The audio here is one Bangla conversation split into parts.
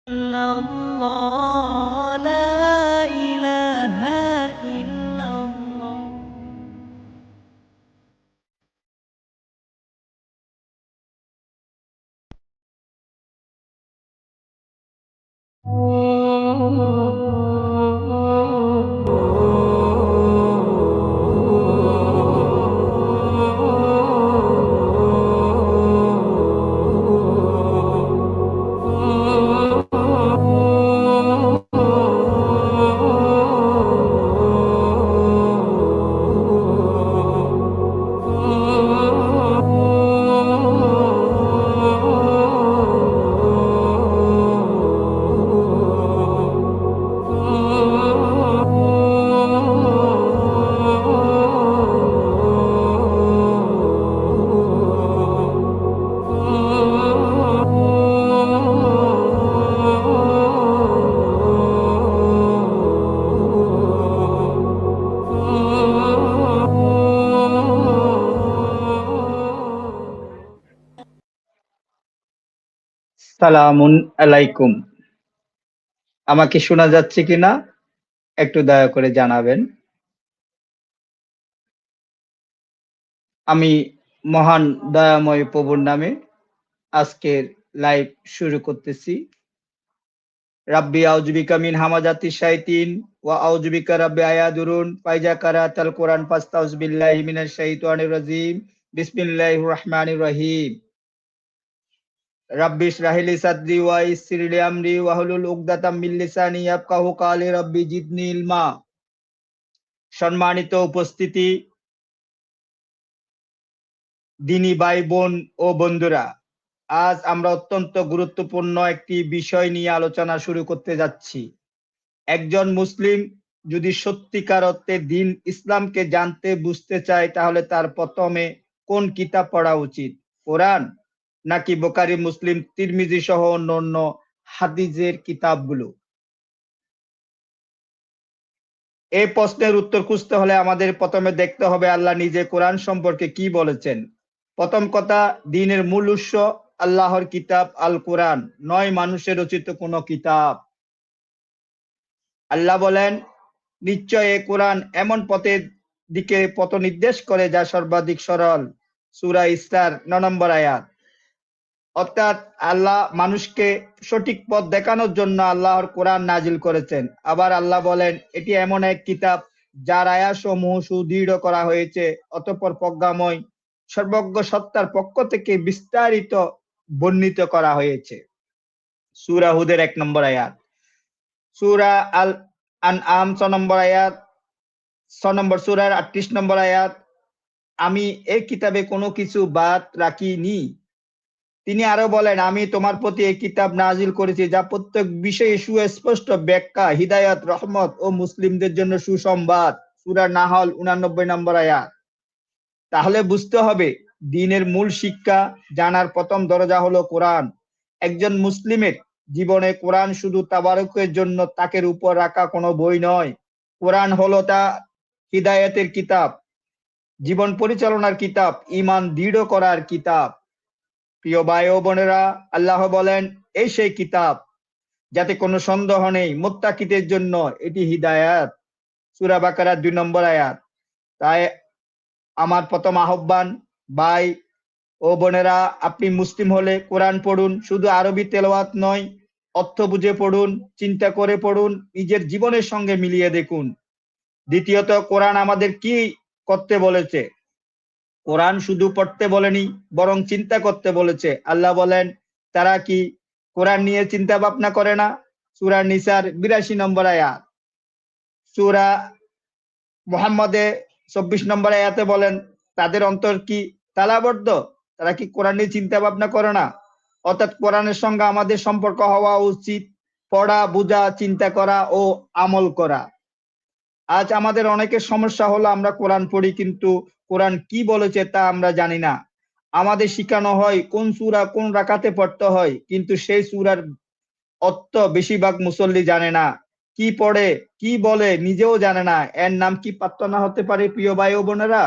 الله لا إله إلا الله সালামুন আলাইকুম। আমাকে শোনা যাচ্ছে কিনা একটু দয়া করে জানাবেন। আমি মহান দয়াময় প্রভুর নামে আজকের লাইভ শুরু করতেছি। রাব্বি আউযু বিকা মিন হামাযাতিশ শায়াতিন ওয়া আউযু বিকা রাব্বি আয়াদুরুন ফাইজা কারাতাল কোরআন ফাস্তাউযু বিল্লাহি মিনাশ শাইতানির রাজীম। বিসমিল্লাহির রহমানির রহিম। রাব্বি ইশরাহ লি সাদরি ওয়া ইয়াসসির লি আমরি ওয়াহলুল উকদাতাম মিন লিসানি ইয়াফকাহু ক্বালি রাব্বি জিদনি ইলমা। সম্মানিত উপস্থিতি, দিনী ভাই বোন ও বন্ধুরা, আজ আমরা অত্যন্ত গুরুত্বপূর্ণ একটি বিষয় নিয়ে আলোচনা শুরু করতে যাচ্ছি। একজন মুসলিম যদি সত্যিকার অর্থে দিন ইসলামকে জানতে বুঝতে চায় তাহলে তার প্রথমে কোন কিতাব পড়া উচিত? কোরআন নাকি বুখারী, মুসলিম, তিরমিজি সহ অন্যান্য হাদিসের কিতাবগুলো? এই প্রশ্নের উত্তর খুঁজতে হলে আমাদের প্রথমে দেখতে হবে আল্লাহ নিজে কোরআন সম্পর্কে কি বলেছেন। প্রথম কথা, দ্বীনের মূল উৎস আল্লাহর কিতাব আল কোরআন, নয় মানুষের রচিত কোনো কিতাব। আল্লাহ বলেন, নিশ্চয় এ কোরআন এমন পথের দিকে পথ নির্দেশ করে যা সর্বাধিক সরল। সূরা ইসরার ৯ নম্বর আয়াত। অর্থাৎ আল্লাহ মানুষকে সঠিক পথ দেখানোর জন্য আল্লাহর কোরআন নাজিল করেছেন। আবার আল্লাহ বলেন, এটি এমন এক কিতাব যার আয়াতসমূহ সুদৃঢ় করা হয়েছে, অতঃপর প্রজ্ঞাময় সর্বজ্ঞ সত্তার পক্ষ থেকে বিস্তারিত বর্ণিত করা হয়েছে। সূরা হুদের ১ নম্বর আয়াত। সূরা আল আনআম ৬ নম্বর আয়াত। ৬ নম্বর সূরার ৩৮ নম্বর আয়াত। আমি এই কিতাবে কোনো কিছু বাদ রাখিনি। তিনি আরো বলেন, আমি তোমার প্রতি এই কিতাব নাজিল করেছি যা প্রত্যেক বিষয়ে সুস্পষ্ট ব্যাখ্যা, হিদায়াত, রহমত ও মুসলিমদের জন্য সুসংবাদ। সূরা নাহল ৮৯ নম্বর আয়াত। তাহলে বুঝতে হবে দ্বীনের মূল শিক্ষা জানার প্রথম দরজা হলো কোরআন। একজন মুসলিমের জীবনে কোরআন শুধু তাবারুকের জন্য তাকের উপর রাখা কোনো বই নয়। কোরআন হলো তা হিদায়াতের কিতাব, জীবন পরিচালনার কিতাব, ঈমান দৃঢ় করার কিতাব। প্রিয় ভাই ও বোনেরা, আল্লাহ বলেন, এই সেই কিতাব যাতে কোনো সন্দেহ নেই, মুত্তাকিদের জন্য এটি হিদায়াত। সূরা বাকারা ২ নম্বর আয়াত। তাই আমার প্রথম আহ্বান, ভাই ও বোনেরা, আপনি মুসলিম হলে কোরআন পড়ুন। শুধু আরবি তেলাওয়াত নয়, অর্থ বুঝে পড়ুন, চিন্তা করে পড়ুন, নিজের জীবনের সঙ্গে মিলিয়ে দেখুন। দ্বিতীয়ত, কোরআন আমাদের কি করতে বলেছে? কোরআন শুধু পড়তে বলেনি, বরং চিন্তা করতে বলেছে। আল্লাহ বলেন, তারা কি কোরআন নিয়ে চিন্তা ভাবনা করে না? সূরা নিসার ৮২ নম্বর আয়াত। সূরা মুহাম্মদে ২৪ নম্বর আয়াতে বলেন, তাদের অন্তর কি তালাবদ্ধ? তারা কি কোরআন নিয়ে চিন্তা ভাবনা করে না? অর্থাৎ কোরআনের সঙ্গে আমাদের সম্পর্ক হওয়া উচিত পড়া, বোঝা, চিন্তা করা ও আমল করা। আজ আমাদের অনেকের সমস্যা হলো আমরা কোরআন পড়ি কিন্তু কোরআন কি বলেছে তা আমরা জানি না। আমাদের শিখানো হয় কোন সূরা কোন রাকাতে পড়তে হয়, কিন্তু সেই সূরার অর্থ বেশিরভাগ মুসল্লি জানে না। কি পড়ে, কি বলে নিজেও জানে না। এর নাম কি প্রার্থনা হতে পারে প্রিয় ভাই ও বোনেরা?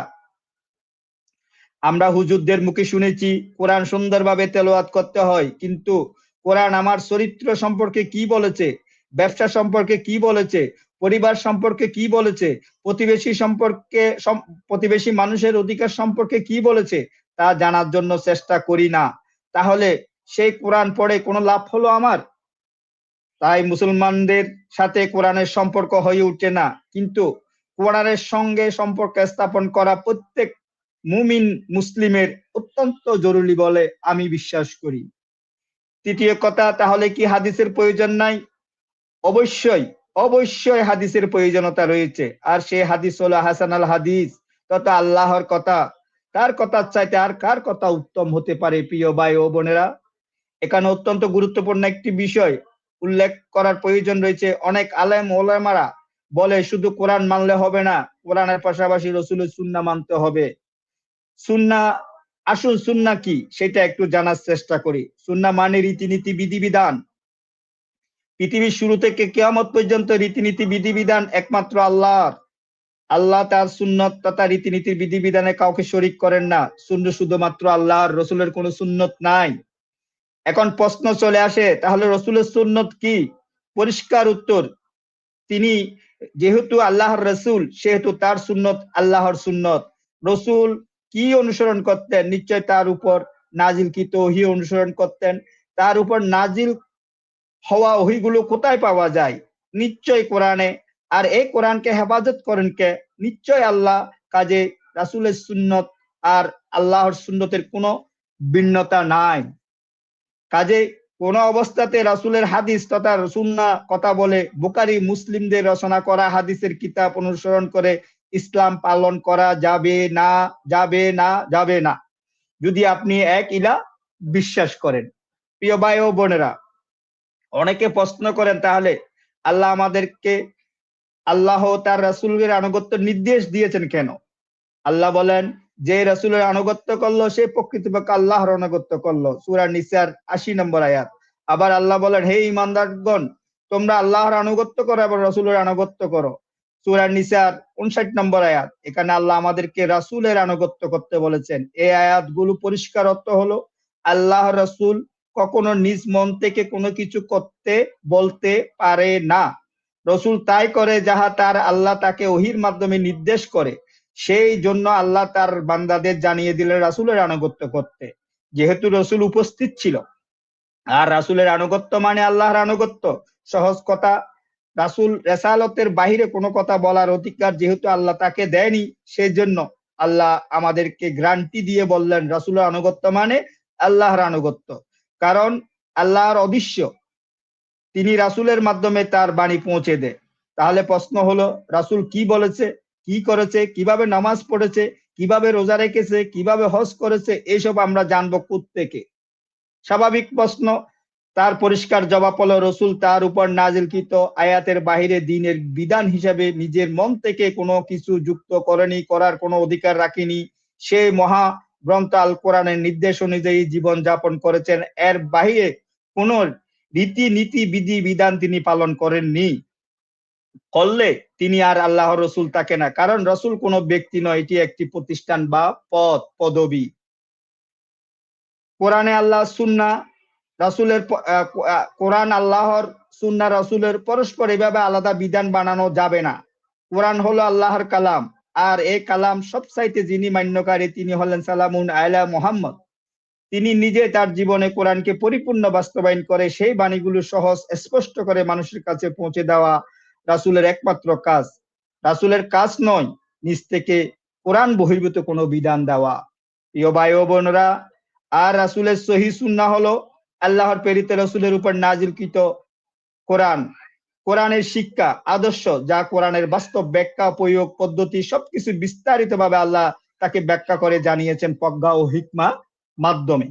আমরা হুজুরদের মুখে শুনেছি কোরআন সুন্দরভাবে তেলাওয়াত করতে হয়, কিন্তু কোরআন আমার চরিত্র সম্পর্কে কি বলেছে, ব্যবসা সম্পর্কে কি বলেছে, পরিবার সম্পর্কে কি বলেছে, প্রতিবেশী মানুষের অধিকার সম্পর্কে কি বলেছে তা জানার জন্য চেষ্টা করি না, তাহলে সেই কোরআন পড়ে কোনো লাভ হলো আমার? তাই মুসলমানদের সাথে কোরআনের সম্পর্ক হয়ে উঠে না, কিন্তু কোরআনের সঙ্গে সম্পর্ক স্থাপন করা প্রত্যেক মুমিন মুসলিমের অত্যন্ত জরুরি বলে আমি বিশ্বাস করি। তৃতীয় কথা, তাহলে কি হাদিসের প্রয়োজন নাই? অবশ্যই, অবশ্যই হাদিসের প্রয়োজনীয়তা রয়েছে। আর সেই হাদিস হলো হাসান আল হাদিস, তথা আল্লাহর কথা। তার কথার চাইতে আর কার কথা উত্তম হতে পারে প্রিয় ভাই ও বোনেরা? এখানে অত্যন্ত গুরুত্বপূর্ণ একটি বিষয় উল্লেখ করার প্রয়োজন রয়েছে। অনেক আলেম ওলামারা বলে শুধু কোরআন মানলে হবে না, কোরআনের পাশাপাশি রসুলের সুন্নাহ মানতে হবে। সুন্নাহ, আসল সুন্নাহ কি সেটা একটু জানার চেষ্টা করি। সুন্নাহ মানে রীতিনীতি বিধিবিধান। পৃথিবীর শুরু থেকে কিয়ামত পর্যন্ত রীতিনীতি বিধিবিধান একমাত্র আল্লাহর। আল্লাহ তার সুন্নত তথা রীতিনীতির বিধিবিধানে কাউকে শরীক করেন না। শুধুমাত্র আল্লাহর, রসুলের কোনো সুন্নত নাই। এখন প্রশ্ন চলে আসে, তাহলে রসুলের সুন্নত কি? পরিষ্কার উত্তর, তিনি যেহেতু আল্লাহর রসুল সেহেতু তার সুন্নত আল্লাহর সুন্নত। রসুল কি অনুসরণ করতেন? নিশ্চয় তার উপর নাজিলকৃত ওহী অনুসরণ করতেন। তার উপর নাজিল হওয়া ওহীগুলো কোথায় পাওয়া যায়? নিশ্চয় কোরআনে। আর এই কোরআনকে হেফাজত করেন কে? নিশ্চয় আল্লাহ। কাজে রাসূলের সুন্নত আর আল্লাহর সুন্নতের কোনো ভিন্নতা নাই। কাজে কোন অবস্থাতে রাসূলের হাদিস তথা সুন্নাহ কথা বলে বুখারী মুসলিমদের রচনা করা হাদিসের কিতাব অনুসরণ করে ইসলাম পালন করা যাবে না, যাবে না, যাবে না, যদি আপনি এক ইলা বিশ্বাস করেন। প্রিয় ভাই ও বোনেরা, অনেকে প্রশ্ন করেন, তাহলে আল্লাহ আমাদেরকে, আল্লাহ তার রাসূলের আনুগত্য নির্দেশ দিয়েছেন কেন? আল্লাহ বলেন, যে রাসূলের আনুগত্য করলো সে প্রকৃতপক্ষে আল্লাহর আনুগত্য করলো। সূরা নিসার ৮০ নম্বর আয়াত। আবার আল্লাহ বলেন, হে ঈমানদারগণ, তোমরা আল্লাহর আনুগত্য করো এবং রাসূলের আনুগত্য করো। সূরা নিসার ৫৯ নম্বর আয়াত। এখানে আল্লাহ আমাদেরকে রাসূলের আনুগত্য করতে বলেছেন। এই আয়াতগুলো পরিষ্কার অর্থ হলো, আল্লাহর রাসূল কখনো নিজ মন থেকে কোনো কিছু করতে বলতে পারে না। রাসূল তাই করে যাহা তার আল্লাহ তাকে ওহীর মাধ্যমে নির্দেশ করে। সেই জন্য আল্লাহ তার বান্দাদের জানিয়ে দিলেন রাসূলের আনুগত্য করতে, যেহেতু রাসূল উপস্থিত ছিল। আর রাসূলের আনুগত্য মানে আল্লাহর আনুগত্য। সহজ কথা, রাসূল রেসালতের বাহিরে কোনো কথা বলার অধিকার যেহেতু আল্লাহ তাকে দেয়নি, সেই জন্য আল্লাহ আমাদেরকে গ্যারান্টি দিয়ে বললেন রাসূলের আনুগত্য মানে আল্লাহর আনুগত্য। কারণ আল্লাহর অদৃশ্য, তিনি রাসূলের মাধ্যমে তার বাণী পৌঁছে দেয়। তাহলে প্রশ্ন হলো, রাসূল কি বলেছে, কি করেছে, কিভাবে নামাজ পড়েছে, কিভাবে রোজা রেখেছে, কিভাবে হজ করেছে, এসব আমরা জানবো কোত্থেকে? স্বাভাবিক প্রশ্ন। তার পরিষ্কার জবাব হলো, রাসূল তার উপর নাজিলকৃত আয়াতের বাহিরে দ্বীনের বিধান হিসেবে নিজের মন থেকে কোনো কিছু যুক্ত করেনি, করার কোনো অধিকার রাখেনি। সেই মহা গ্রন্থ আল কোরআনের নির্দেশ অনুযায়ী জীবন যাপন করেছেন। এর বাহিরে কোনো রীতি নীতি বিধি বিধান তিনি পালন করেননি। করলে তিনি আর আল্লাহর রসুল থাকে না, কারণ রসুল কোনো ব্যক্তি নয়, এটি একটি প্রতিষ্ঠান বা পদ, পদবী। কোরআনে আল্লাহ সুন্নাহ রাসূলের কোরআন আল্লাহর, সুন্নাহ রাসূলের, পরস্পর এভাবে আলাদা বিধান বানানো যাবে না। কোরআন হলো আল্লাহর কালাম, আর এই কালাম সবচাইতে যিনি মান্যকারী তিনি হলেন সালামুন আলা মুহাম্মদ। তিনি নিজে তার জীবনে কোরআনকে পরিপূর্ণ বাস্তবায়ন করে সেই বাণীগুলো সহজ স্পষ্ট করে মানুষের কাছে পৌঁছে দেওয়া রাসূলের একমাত্র কাজ। রাসূলের কাজ নয় নিজ থেকে কোরআন বহির্ভূত কোনো বিধান দেওয়া। প্রিয় ভাই ও বোনেরা, আর রাসূলের সহিহ সুন্নাহ হলো আল্লাহর প্রেরিত রাসূলের উপর নাজিলকৃত কোরআন, কোরআনের শিক্ষা, আদর্শ, যা কোরআনের বাস্তব ব্যাখ্যা, প্রয়োগ পদ্ধতি সবকিছু বিস্তারিতভাবে আল্লাহ তাকে ব্যাখ্যা করে জানিয়েছেন প্রজ্ঞা ও হিকমা মাধ্যমে।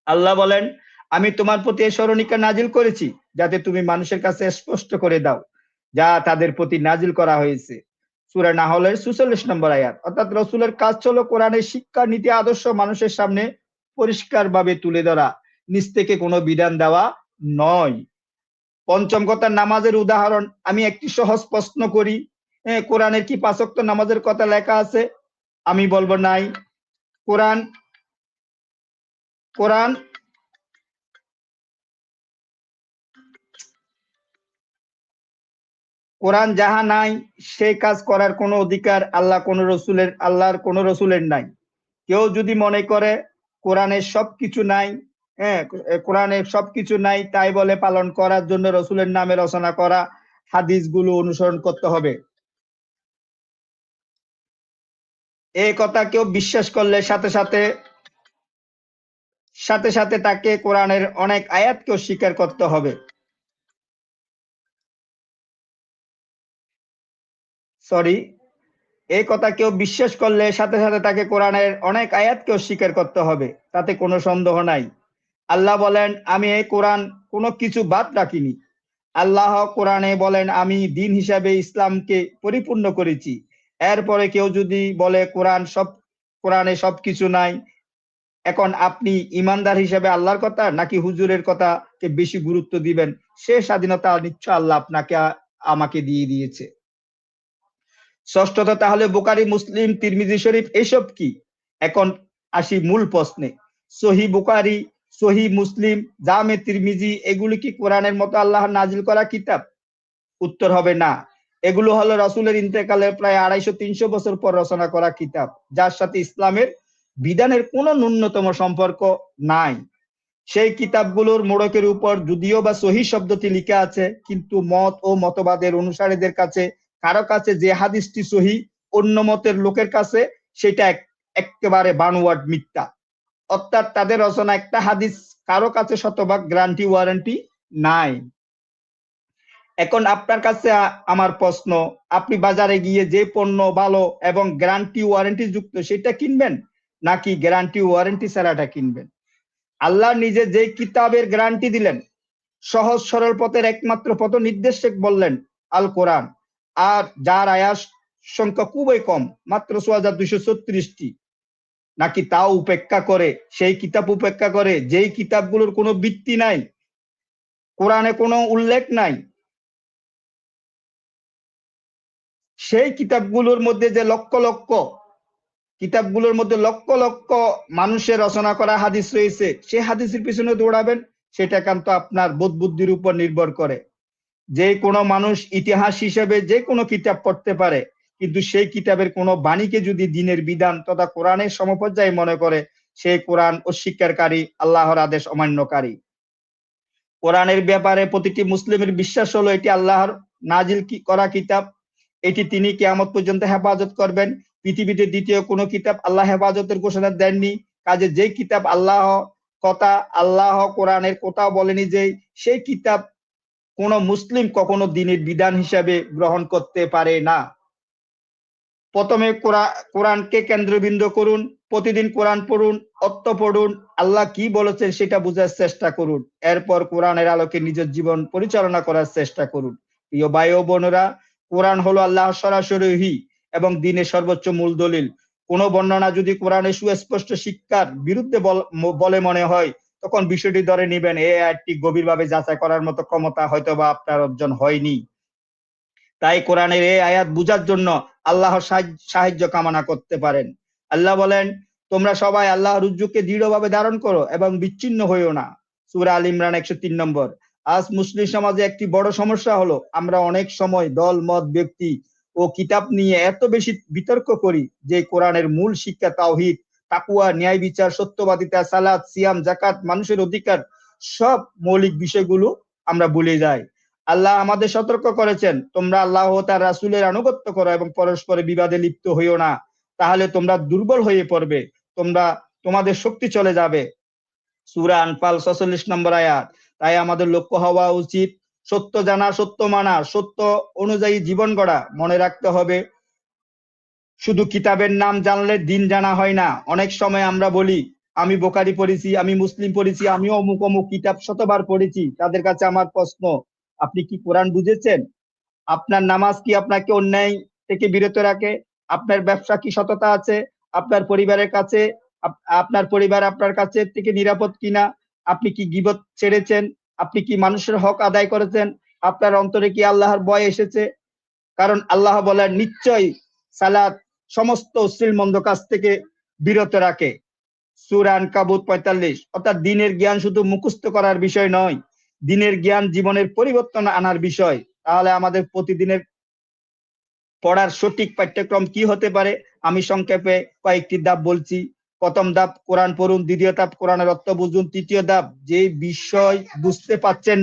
আল্লাহ বলেন, আমি তোমার প্রতি এই স্মরণিকা নাজিল করেছি যাতে তুমি মানুষের কাছে স্পষ্ট করে দাও যা তাদের প্রতি নাজিল করা হয়েছে। সূরা নাহলের ৪৪ নম্বর আয়াত। অর্থাৎ রাসূলের কাজ হলো কোরআনের শিক্ষা, নীতি, আদর্শ মানুষের সামনে পরিষ্কারভাবে তুলে ধরা, নিজ থেকে কোনো বিধান দেওয়া নয়। পঞ্চম কথা, নামাজের উদাহরণ। আমি একটি সহজ প্রশ্ন করি, কোরআনের কি ৫ ওয়াক্ত নামাজের কথা লেখা আছে? আমি বলবো নাই। কোরআন কোরআন কোরআন যাহা নাই সেই কাজ করার কোনো অধিকার আল্লাহর কোনো রসুলের নাই। কেউ যদি মনে করে কোরআনের সবকিছু নাই, হ্যাঁ, কোরআনের সবকিছু নাই তাই বলে পালন করার জন্য রসুলের নামে রচনা করা হাদিসগুলো অনুসরণ করতে হবে, এই কথা কেউ বিশ্বাস করলে সাথে সাথে সাথে সাথে তাকে কোরআনের অনেক আয়াতকেও স্বীকার করতে হবে। সরি, এই কথা কেউ বিশ্বাস করলে সাথে সাথে তাকে কোরআনের অনেক আয়াতকেও স্বীকার করতে হবে, তাতে কোনো সন্দেহ নাই। আল্লাহ বলেন, আমি এই কোরআন কোনো কিছু বাদ রাখিনি। আল্লাহ কোরআনে বলেন, আমি দিন হিসাবে ইসলামকে পরিপূর্ণ করেছি। এরপরে কেউ যদি বলে কোরআনে সবকিছু নাই, এখন আপনি ইমানদার হিসেবে আল্লাহর কথা নাকি হুজুরের কথাকে বেশি গুরুত্ব দিবেন? সে স্বাধীনতা নিশ্চয় আল্লাহ আপনাকে আমাকে দিয়ে দিয়েছে। ষষ্ঠত, তাহলে বুখারী, মুসলিম, তিরমিজি শরীফ এসব কি? এখন আসি মূল প্রশ্নে। সহি বুখারী, সহি মুসলিম, জামে তিরমিজি এগুলি কি কোরআনের মতো আল্লাহর নাজিল করা কিতাব? উত্তর হবে না। এগুলো হলো রাসূলের ইন্তেকালের প্রায় 250-300 বছর পর রচনা করা কিতাব, যার সাথে ইসলামের বিধানের কোনো ন্যূনতম সম্পর্ক নাই। সেই কিতাবগুলোর মোড়কের উপর যদিও বা সহি শব্দটি লিখা আছে, কিন্তু মত ও মতবাদের অনুসারীদের কাছে কারো কাছে যে হাদিসটি সহি, অন্য মতের লোকের কাছে সেটা একেবারে বানোয়াট মিথ্যা। অর্থাৎ তাদের রচনা একটা হাদিস কারো কাছে শতভাগ গ্যারান্টি ওয়ারেন্টি নাই। এখন আপনার কাছে আমার প্রশ্ন, আপনি বাজারে গিয়ে যে পণ্য ভালো এবং গ্যারান্টি ওয়ারেন্টি যুক্ত সেটা কিনবেন নাকি গ্যারান্টি ওয়ারেন্টি ছাড়াটা কিনবেন? আল্লাহ নিজে যে কিতাবের গ্যারান্টি দিলেন, সহজ সরল পথের একমাত্র পথ নির্দেশক বললেন আল কোরআন, আর যার আয়াত সংখ্যা খুবই কম, মাত্র 6236টি, নাকি তাও উপেক্ষা করে, সেই কিতাব উপেক্ষা করে যেই কিতাবগুলোর কোনো ভিত্তি নাই, কোরআনে কোনো উল্লেখ নাই, সেই কিতাবগুলোর মধ্যে লক্ষ লক্ষ মানুষের রচনা করা হাদিস রয়েছে, সেই হাদিসের পিছনে দৌড়াবেন? সেটা একান্ত আপনার বোধ বুদ্ধির উপর নির্ভর করে। যে কোনো মানুষ ইতিহাস হিসেবে যে কোনো কিতাব পড়তে পারে, কিন্তু সেই কিতাবের কোনো বাণীকে যদি দিনের বিধান তথা কোরআনের সমপর্যায়ে মনে করে, সেই কোরআন অস্বীকারী, আল্লাহর আদেশ অমান্যকারী। কোরআনের ব্যাপারে প্রতিটি মুসলিমের বিশ্বাস হলো এটি আল্লাহর নাজিল করা কিতাব, এটি তিনি কিয়ামত পর্যন্ত হেফাজত করবেন। পৃথিবীতে দ্বিতীয় কোনো কিতাব আল্লাহ হেফাজতের ঘোষণা দেননি। কাজে যে কিতাব আল্লাহ কোরআনের কোথাও বলেনি যে সেই কিতাব কোন মুসলিম কখনো দিনের বিধান হিসাবে গ্রহণ করতে পারে না। প্রথমে কোরআনকে কেন্দ্রবিন্দু করুন, প্রতিদিন কোরআন পড়ুন, অর্থ পড়ুন, আল্লাহ কি বলেছেন সেটা বোঝার চেষ্টা করুন, এরপর কোরআনের আলোকে নিজের জীবন পরিচালনা করার চেষ্টা করুন। প্রিয় ভাই ও বোনেরা, কোরআন হলো আল্লাহর সরাসরি ওহী এবং দ্বীনের সর্বোচ্চ মূল দলিল। কোন বর্ণনা যদি কোরআনের সুস্পষ্ট শিক্ষার বিরুদ্ধে বলে মনে হয়, তখন বিষয়টি ধরে নিবেন এই আয়াতটি গভীরভাবে যাচাই করার মতো ক্ষমতা হয়তোবা আপনার অর্জন হয়নি। তাই কোরআনের এই আয়াত বুঝার জন্য আল্লাহর সাহায্য কামনা করতে পারেন। আল্লাহ বলেন, তোমরা সবাই আল্লাহর রুজুকে দৃঢ়ভাবে ধারণ করো এবং বিচ্ছিন্ন হইও না। সূরা আল ইমরান 103 নম্বর। আজ মুসলিম সমাজে একটি বড় সমস্যা হলো, আমরা অনেক সময় দল মত, ব্যক্তি ও কিতাব নিয়ে এত বেশি বিতর্ক করি যে কোরআনের মূল শিক্ষা তাওহীদ, তাকওয়া, ন্যায় বিচার, সত্যবাদিতা, সালাত, সিয়াম, যাকাত, মানুষের অধিকার, সব মৌলিক বিষয়গুলো আমরা ভুলে যাই। আল্লাহ আমাদের সতর্ক করেছেন, তোমরা আল্লাহ ও তার রাসূলের আনুগত্য করো এবং পরস্পরে বিবাদে লিপ্ত হইও না, তাহলে তোমরা দুর্বল হয়ে পড়বে, তোমাদের শক্তি চলে যাবে। সূরা আনফাল 46 নম্বর আয়াত। তাই আমাদের লক্ষ্য হওয়া উচিত সত্য জানা, সত্য মানা, সত্য অনুযায়ী জীবন গড়া। মনে রাখতে হবে, শুধু কিতাবের নাম জানলে দিন জানা হয় না। অনেক সময় আমরা বলি, আমি বুখারী পড়েছি, আমি মুসলিম পড়েছি, আমিও অমুক অমুক কিতাব শতবার পড়েছি। তাদের কাছে আমার প্রশ্ন, আপনি কি কোরআন বুঝেছেন? আপনার নামাজ কি আপনাকে অন্যায় থেকে বিরত রাখে? আপনার ব্যবসা কি সততা আছে? আপনার পরিবারের কাছে আপনার পরিবার আপনার কাছে থেকে নিরাপদ কিনা? আপনি কি গীবত ছেড়েছেন? আপনি কি মানুষের হক আদায় করেছেন? আপনার অন্তরে কি আল্লাহর ভয় এসেছে? কারণ আল্লাহ বলেন, নিশ্চয়ই সালাত সমস্ত অশ্লীল মন্দ কাজ থেকে বিরত রাখে। সূরা আনকাবুত 45। অর্থাৎ দ্বীনের জ্ঞান শুধু মুখস্থ করার বিষয় নয়, দ্বীনের জ্ঞান জীবনের পরিবর্তন আনার বিষয়। তাহলে আমাদের প্রতিদিনের পড়ার সঠিক পাঠ্যক্রম কি হতে পারে? আমি সংক্ষেপে কয়েকটি ধাপ বলছি। প্রথম ধাপ কোরআন পড়ুন, দ্বিতীয় ধাপ কোরআনের অর্থ বুঝুন, তৃতীয় ধাপ যে বিষয় বুঝতে পাচ্ছেন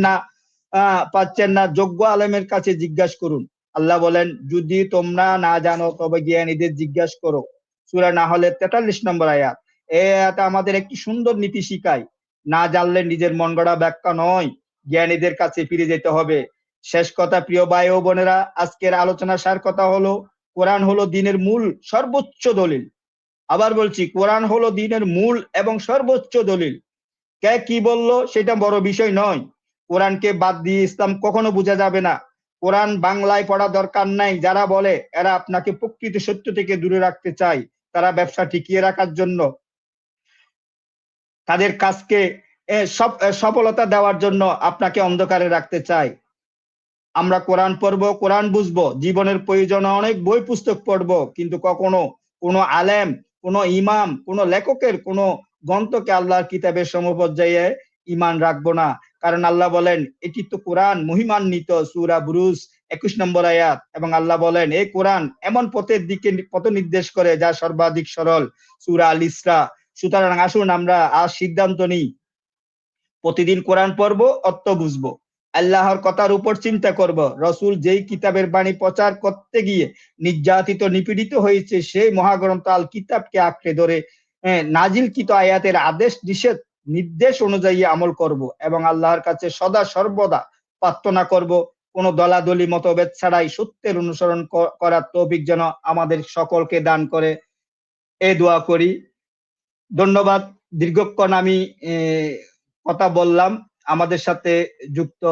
না যোগ্য আলেমের কাছে জিজ্ঞাসা করুন। আল্লাহ বলেন, যদি তোমরা না জানো তবে জ্ঞানীদের জিজ্ঞাসা করো। সূরা নাহলের 43 নম্বর আয়াত। এই আয়াতে আমাদের একটি সুন্দর নীতি শিখায়, না জানলে নিজের মন গড়া ব্যাখ্যা নয়, জ্ঞানীদের কাছে ফিরে যেতে হবে। শেষ কথা, প্রিয় ভাই ও বোনেরা, আজকের আলোচনার সার কথা হলো, কোরআন হলো দ্বীনের মূল সর্বোচ্চ দলিল। আবার বলছি, কোরআন হলো দ্বীনের মূল এবং সর্বোচ্চ দলিল। কে কি বললো সেটা বড় বিষয় নয়। কোরআনকে বাদ দিয়ে ইসলাম কখনো বোঝা যাবে না। কোরআন বাংলায় পড়া দরকার নাই যারা বলে, এরা আপনাকে প্রকৃত সত্য থেকে দূরে রাখতে চায়। তারা ব্যবসা টিকিয়ে রাখার জন্য, তাদের কাজকে সফলতা দেওয়ার জন্য আপনাকে অন্ধকারে রাখতে চায়। আমরা কোরআন পড়বো, কোরআন বুঝবো, জীবনের প্রয়োজনে অনেক বই পুস্তক পড়বো, কিন্তু কখনো কোনো আলেম, কোনো ইমাম, কোনো লেখকের কোনো গ্রন্থকে আল্লাহর কিতাবের সমপর্যায়ে ইমান রাখবো না। কারণ আল্লাহ বলেন, এটি তো কোরআন মহিমান্বিত, সূরা বুরুজ 21 নম্বর আয়াত। এবং আল্লাহ বলেন, এই কোরআন এমন পথের দিকে পথ নির্দেশ করে যা সর্বাধিক সরল, সূরা আল ইসরা। সুতরাং আসুন আমরা আজ সিদ্ধান্ত নিই, প্রতিদিন কোরআন পড়বো, অর্থ বুঝবো, আল্লাহর কথার উপর চিন্তা করব। রসুল যেই কিতাবের বাণী প্রচার করতে গিয়ে নির্যাতিত নিপীড়িত হয়েছে, সেই মহাগ্রন্থ আল কিতাবকে আঁকড়ে ধরে নাজিলকৃত আয়াতের আদেশ নির্দেশ অনুযায়ী আমল করব এবং আল্লাহর কাছে সদা সর্বদা প্রার্থনা করব, কোন দলাদলি মতভেদ ছাড়াই সত্যের অনুসরণ করার তৌফিক যেন আমাদের সকলকে দান করে, এই দোয়া করি। ধন্যবাদ। দীর্ঘক্ষণ আমি কথা বললাম। আমাদের সাথে যুক্ত